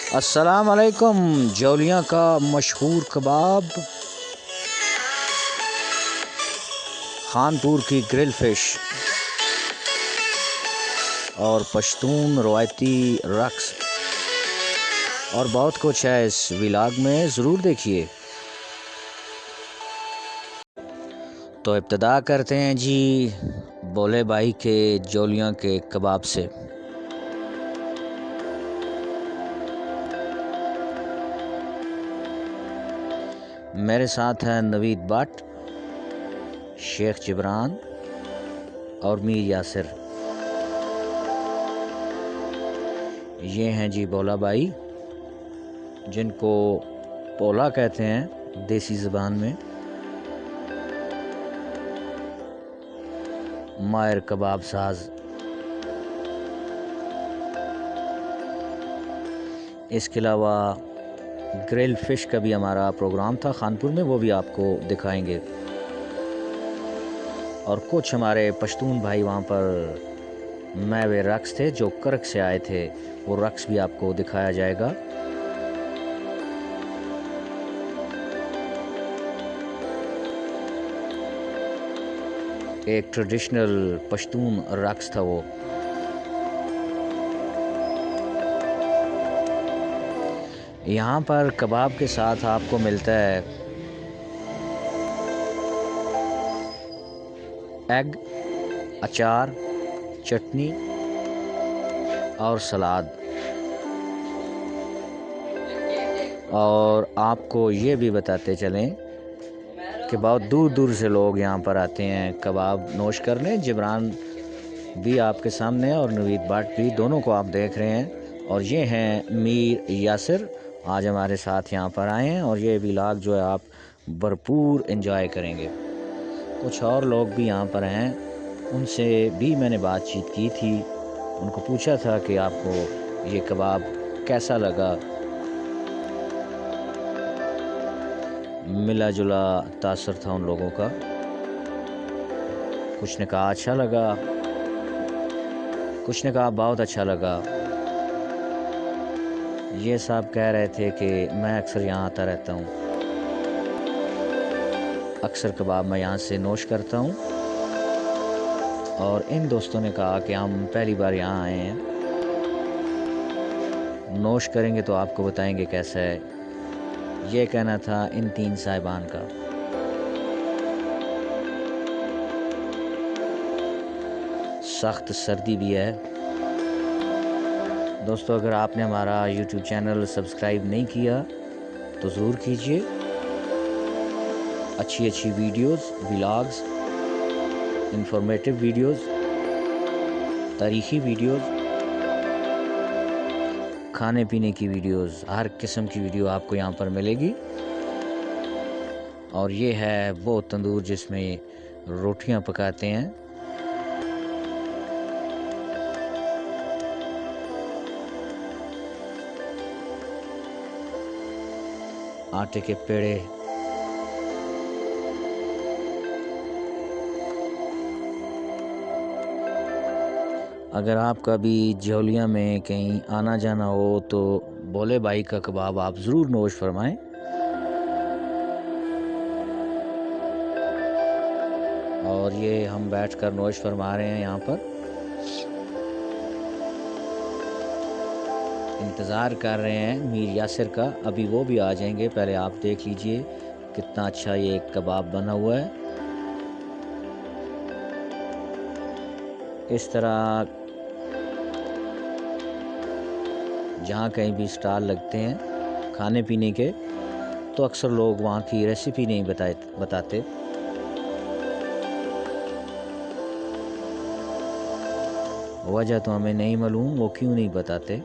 अस्सलाम वालेकुम। जौलिया का मशहूर कबाब, खानपुर की ग्रिल फिश और पश्तून रवायती रक्स और बहुत कुछ है इस व्लॉग में, ज़रूर देखिए। तो इब्तिदा करते हैं जी बोले भाई के जौलिया के कबाब से। मेरे साथ हैं नवीद भट्ट, शेख जिब्रान और मीर यासिर। ये हैं जी बोला भाई, जिनको पोला कहते हैं देसी ज़बान में। मायर कबाब साज। इसके अलावा ग्रिल फ़िश का भी हमारा प्रोग्राम था खानपुर में, वो भी आपको दिखाएंगे। और कुछ हमारे पश्तून भाई वहाँ पर वे रक्स थे जो करक से आए थे, वो रक्स भी आपको दिखाया जाएगा। एक ट्रेडिशनल पश्तून रक्स था वो। यहाँ पर कबाब के साथ आपको मिलता है एग, अचार, चटनी और सलाद। और आपको ये भी बताते चलें कि बहुत दूर दूर से लोग यहाँ पर आते हैं कबाब नोश करने। जिब्रान भी आपके सामने और नवीद भट्ट भी, दोनों को आप देख रहे हैं। और ये हैं मीर यासिर, आज हमारे साथ यहाँ पर आए हैं और ये व्लॉग जो है आप भरपूर एंजॉय करेंगे। कुछ और लोग भी यहाँ पर हैं, उनसे भी मैंने बातचीत की थी, उनको पूछा था कि आपको ये कबाब कैसा लगा। मिला जुला तासर था उन लोगों का। कुछ ने कहा अच्छा लगा, कुछ ने कहा बहुत अच्छा लगा। ये साहब कह रहे थे कि मैं अक्सर यहाँ आता रहता हूँ, अक्सर कबाब मैं यहाँ से नोश करता हूँ। और इन दोस्तों ने कहा कि हम पहली बार यहाँ आए हैं, नोश करेंगे तो आपको बताएंगे कैसा है। ये कहना था इन तीन साहिबान का। सख्त सर्दी भी है दोस्तों। अगर आपने हमारा YouTube चैनल सब्सक्राइब नहीं किया तो ज़रूर कीजिए। अच्छी अच्छी वीडियोस, व्लॉग्स, इंफॉर्मेटिव वीडियोस, तारीख़ी वीडियोस, खाने पीने की वीडियोस, हर किस्म की वीडियो आपको यहाँ पर मिलेगी। और ये है वो तंदूर जिसमें रोटियां पकाते हैं। आटे के पेड़े, अगर आपका भी जौलिया में कहीं आना जाना हो तो बोले भाई का कबाब आप ज़रूर नोश फरमाएं। और ये हम बैठकर नोश फरमा रहे हैं यहाँ पर, इंतज़ार कर रहे हैं मीर यासिर का। अभी वो भी आ जाएंगे, पहले आप देख लीजिए कितना अच्छा ये कबाब बना हुआ है। इस तरह जहाँ कहीं भी स्टॉल लगते हैं खाने पीने के, तो अक्सर लोग वहाँ की रेसिपी नहीं बताते। वजह तो हमें नहीं मालूम वो क्यों नहीं बताते।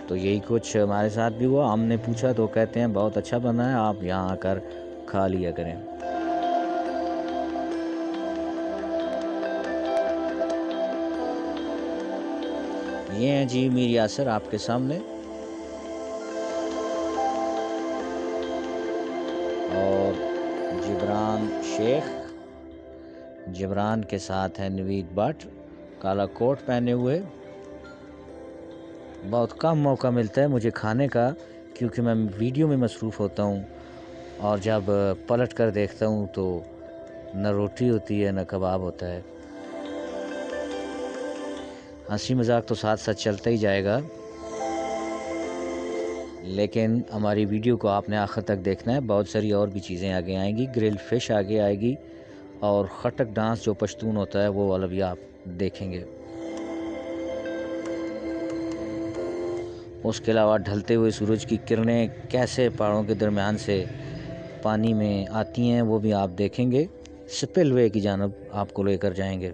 तो यही कुछ हमारे साथ भी हुआ। हमने पूछा तो कहते हैं बहुत अच्छा बना है, आप यहाँ आकर खा लिया करें। ये हैं जी मीर यासिर आपके सामने, और जिब्रान शेख, जिब्रान के साथ है नवीद भट्ट, काला कोट पहने हुए। बहुत कम मौका मिलता है मुझे खाने का, क्योंकि मैं वीडियो में मसरूफ़ होता हूँ, और जब पलट कर देखता हूँ तो न रोटी होती है न कबाब होता है। हंसी मजाक तो साथ साथ चलता ही जाएगा, लेकिन हमारी वीडियो को आपने आखिर तक देखना है। बहुत सारी और भी चीज़ें आगे आएंगी, ग्रिल फिश आगे आएगी, और खटक डांस जो पश्तून होता है वो वाला भी आप देखेंगे। उसके अलावा ढलते हुए सूरज की किरणें कैसे पहाड़ों के दरमियान से पानी में आती हैं वो भी आप देखेंगे। स्पिलवे की जानब आपको लेकर जाएंगे।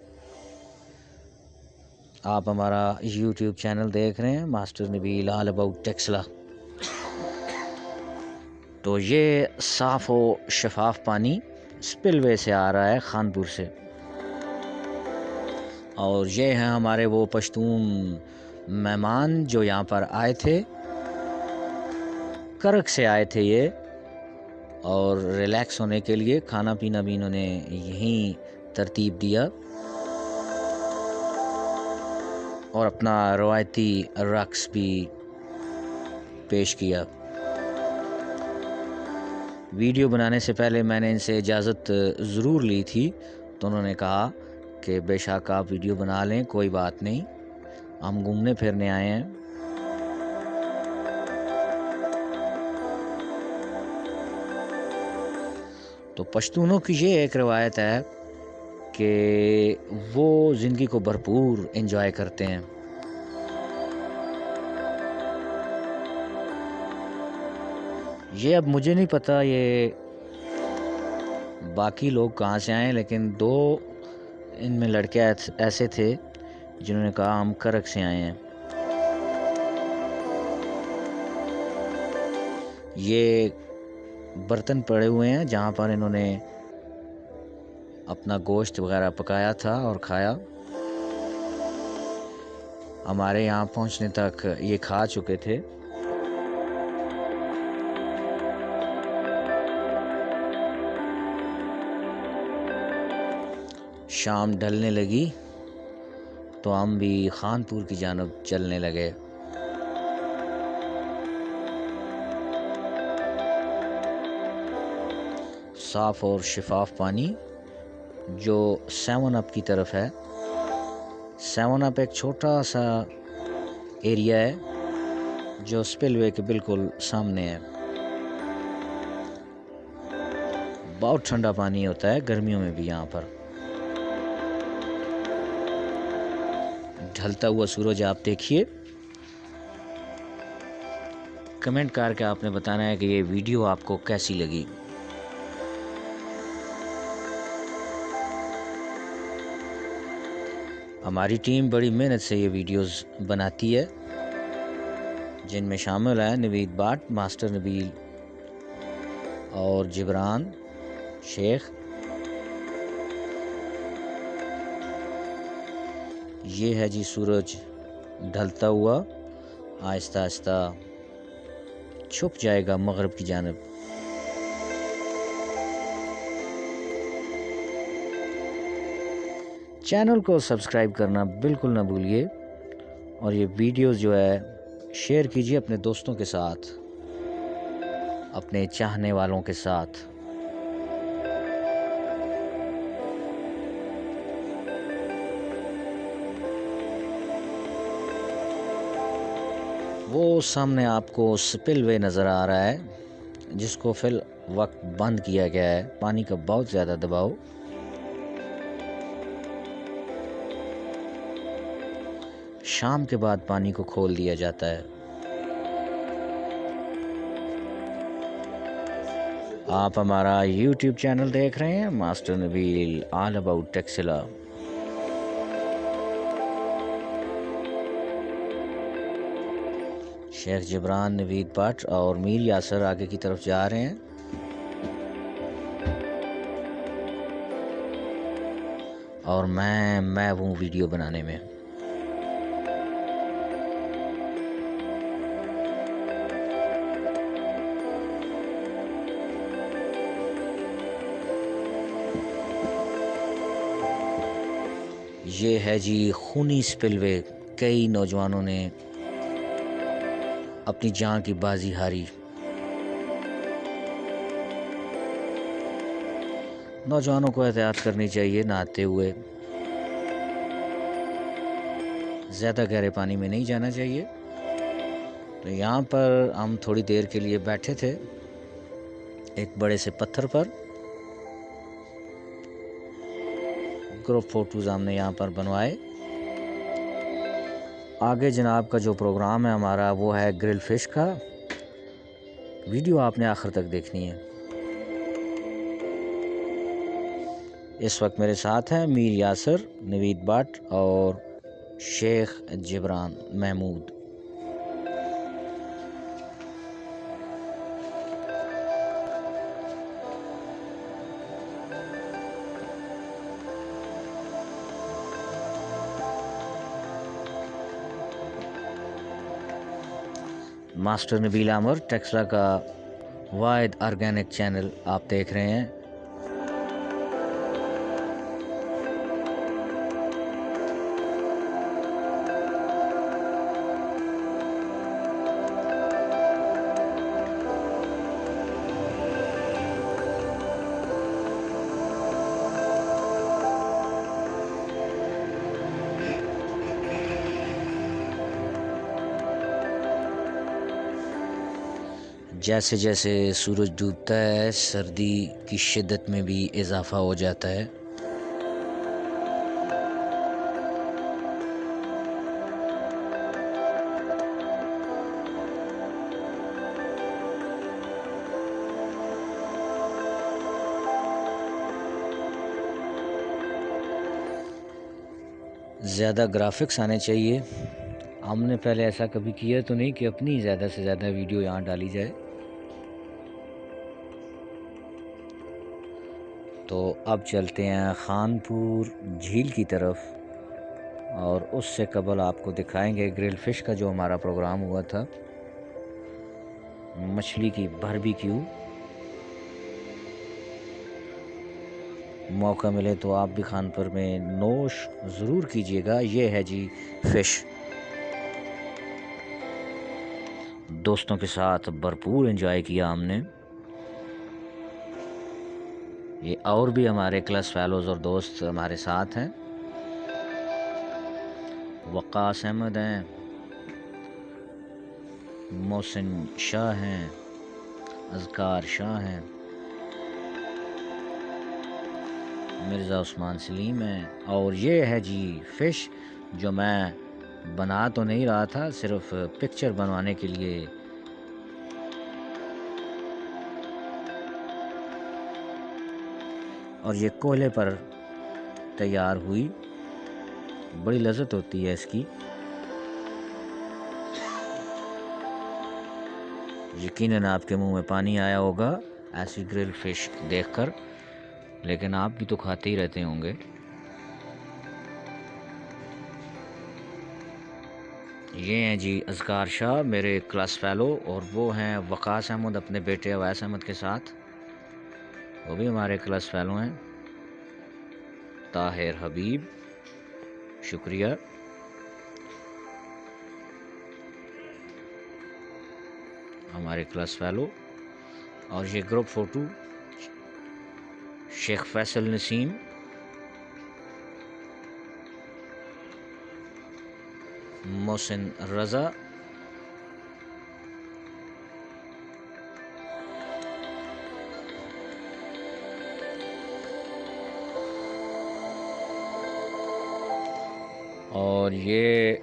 आप हमारा YouTube चैनल देख रहे हैं, master Nabeel all about Taxila. तो ये साफ़ व शफाफ पानी स्पिलवे से आ रहा है, खानपुर से। और ये हैं हमारे वो पश्तून मेहमान जो यहाँ पर आए थे, करक से आए थे ये, और रिलैक्स होने के लिए खाना पीना भी इन्होंने यहीं तरतीब दिया, और अपना रवायती रक्स भी पेश किया। वीडियो बनाने से पहले मैंने इनसे इजाज़त ज़रूर ली थी, तो उन्होंने कहा कि बेशक आप वीडियो बना लें, कोई बात नहीं, हम घूमने फिरने आए हैं। तो पश्तूनों की ये एक रवायत है कि वो ज़िंदगी को भरपूर एंजॉय करते हैं। ये अब मुझे नहीं पता ये बाकी लोग कहाँ से आए, लेकिन दो इनमें लड़के ऐसे थे जिन्होंने कहा हम करक से आए हैं। ये बर्तन पड़े हुए हैं जहाँ पर इन्होंने अपना गोश्त वगैरह पकाया था और खाया। हमारे यहाँ पहुँचने तक ये खा चुके थे। शाम ढलने लगी तो हम भी खानपुर की जानब चलने लगे। साफ़ और शफाफ पानी जो 7 अप की तरफ है। 7 अप एक छोटा सा एरिया है जो स्पिलवे के बिल्कुल सामने है। बहुत ठंडा पानी होता है गर्मियों में भी यहाँ पर। ढलता हुआ सूरज आप देखिए। कमेंट करके आपने बताना है कि ये वीडियो आपको कैसी लगी। हमारी टीम बड़ी मेहनत से ये वीडियोस बनाती है, जिनमें शामिल है नवीद भट्ट, मास्टर नबील और जिब्रान शेख। ये है जी सूरज ढलता हुआ, आहिस्ता आहिस्ता छुप जाएगा मगरिब की जानब। चैनल को सब्सक्राइब करना बिल्कुल ना भूलिए, और ये वीडियोस जो है शेयर कीजिए अपने दोस्तों के साथ, अपने चाहने वालों के साथ। वो सामने आपको स्पिलवे नज़र आ रहा है, जिसको फिल वक्त बंद किया गया है। पानी का बहुत ज़्यादा दबाव। शाम के बाद पानी को खोल दिया जाता है। आप हमारा YouTube चैनल देख रहे हैं, master Nabeel all about Texla. Sheikh Jibran, Naveed Bhatt और मीर यासर आगे की तरफ जा रहे हैं, और मैं हूँ वीडियो बनाने में। ये है जी खूनी स्पिलवे। कई नौजवानों ने अपनी जान की बाजी हारी। नौजवानों को एहतियात करनी चाहिए नहाते हुए। ज़्यादा गहरे पानी में नहीं जाना चाहिए। तो यहाँ पर हम थोड़ी देर के लिए बैठे थे एक बड़े से पत्थर पर। ग्रुप फोटोज़ हमने यहाँ पर बनवाए। आगे जनाब का जो प्रोग्राम है हमारा वो है ग्रिल फिश का। वीडियो आपने आखिर तक देखनी है। इस वक्त मेरे साथ हैं मीर यासर, नवीद भट्ट और शेख जिब्रान महमूद। मास्टर नबील आमर टेक्सला का वाहिद ऑर्गेनिक चैनल आप देख रहे हैं। जैसे जैसे सूरज डूबता है सर्दी की शिद्दत में भी इजाफा हो जाता है। ज़्यादा ग्राफिक्स आने चाहिए। हमने पहले ऐसा कभी किया तो नहीं कि अपनी ज़्यादा से ज़्यादा वीडियो यहाँ डाली जाए। तो अब चलते हैं खानपुर झील की तरफ और उससे कबल आपको दिखाएंगे ग्रिल फिश का जो हमारा प्रोग्राम हुआ था, मछली की बारबेक्यू। मौका मिले तो आप भी खानपुर में नोश ज़रूर कीजिएगा। ये है जी फ़िश। दोस्तों के साथ भरपूर एंजॉय किया हमने। ये और भी हमारे क्लास फेलोज़ और दोस्त हमारे साथ हैं। वक़ास अहमद हैं, मोहसिन शाह हैं, अज़कार शाह हैं, मिर्ज़ा उस्मान सलीम हैं। और ये है जी फ़िश जो मैं बना तो नहीं रहा था, सिर्फ पिक्चर बनवाने के लिए। और ये कोयले पर तैयार हुई, बड़ी लज़्ज़त होती है इसकी। यकीनन आपके मुंह में पानी आया होगा ऐसी ग्रिल फिश देखकर, लेकिन आप भी तो खाते ही रहते होंगे। ये हैं जी अज़कार शाह, मेरे क्लास फेलो, और वो हैं वक़ास अहमद अपने बेटे अवैस अहमद के साथ, वो भी हमारे क्लास फेलो हैं। ताहिर हबीब, शुक्रिया। हमारे क्लास फेलो। और ये ग्रुप फ़ोटो शेख फैसल नसीम, मोहसिन रज़ा, और ये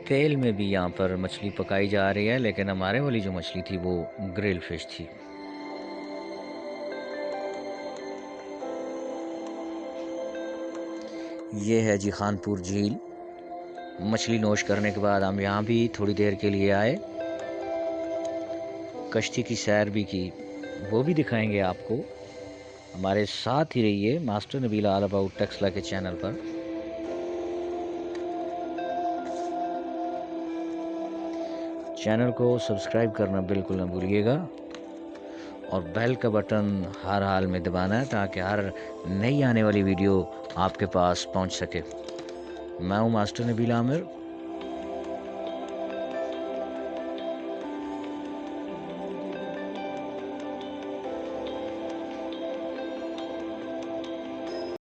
तेल में भी यहाँ पर मछली पकाई जा रही है, लेकिन हमारे वाली जो मछली थी वो ग्रिल फिश थी। ये है जी खानपुर झील। मछली नोश करने के बाद हम यहाँ भी थोड़ी देर के लिए आए, कश्ती की सैर भी की, वो भी दिखाएंगे आपको। हमारे साथ ही रहिए master Nabeel all about Taxila के चैनल पर। चैनल को सब्सक्राइब करना बिल्कुल न भूलिएगा और बेल का बटन हर हाल में दबाना है ताकि हर नई आने वाली वीडियो आपके पास पहुंच सके। मैं हूँ मास्टर नबील आमिर।